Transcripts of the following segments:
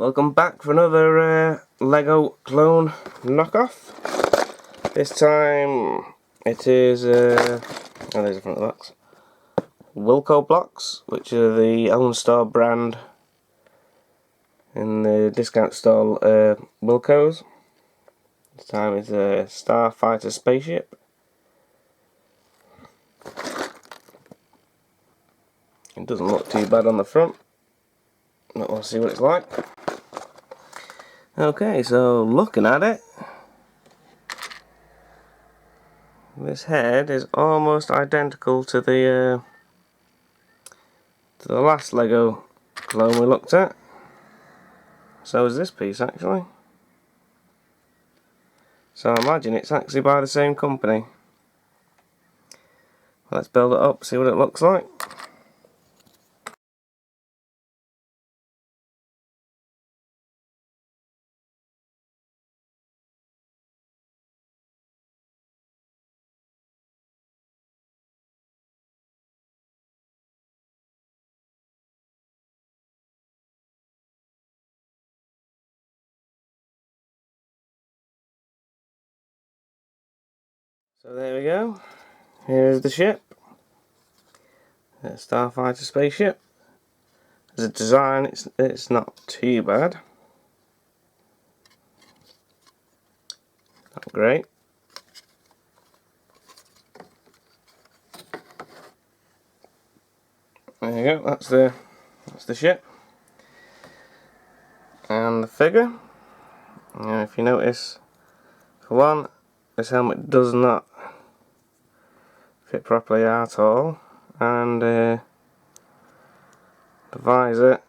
Welcome back for another Lego clone knockoff. This time it is, oh there's the front of the box, Wilko Blox, which are the own store brand in the discount stall Wilko's. This time it's a starfighter spaceship. It doesn't look too bad on the front, but we'll see what it's like. Okay, so looking at it, this head is almost identical to the last Lego clone we looked at. So is this piece actually. So I imagine it's actually by the same company. Let's build it up, see what it looks like. So there we go. Here's the ship. A starfighter spaceship. As a design, it's not too bad. Not great. There you go. That's the ship. And the figure. And if you notice, for one, this helmet does not fit properly at all, and the visor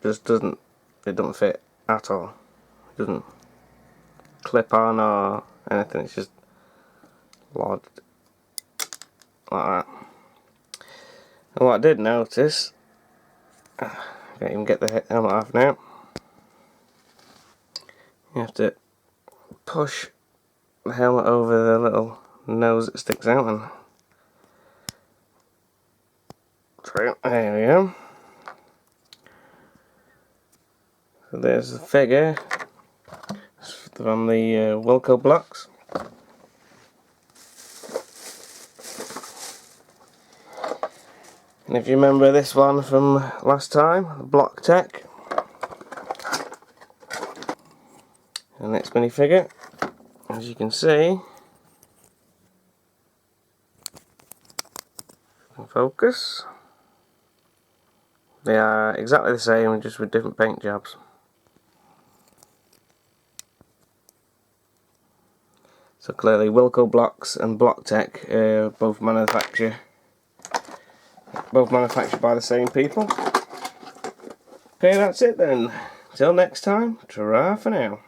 just doesn't fit at all. It doesn't clip on or anything, it's just lodged like that. And what I did notice, I can't even get the helmet off now, you have to push the helmet over the little nose that sticks out, and there we go. So there's the figure from the Wilko Blox. And if you remember this one from last time, the Block Tech. The next minifigure, as you can see, focus. They are exactly the same, just with different paint jobs. So clearly Wilko Blox and Block Tech both manufactured by the same people. Okay, that's it then. Till next time, ta-ra for now.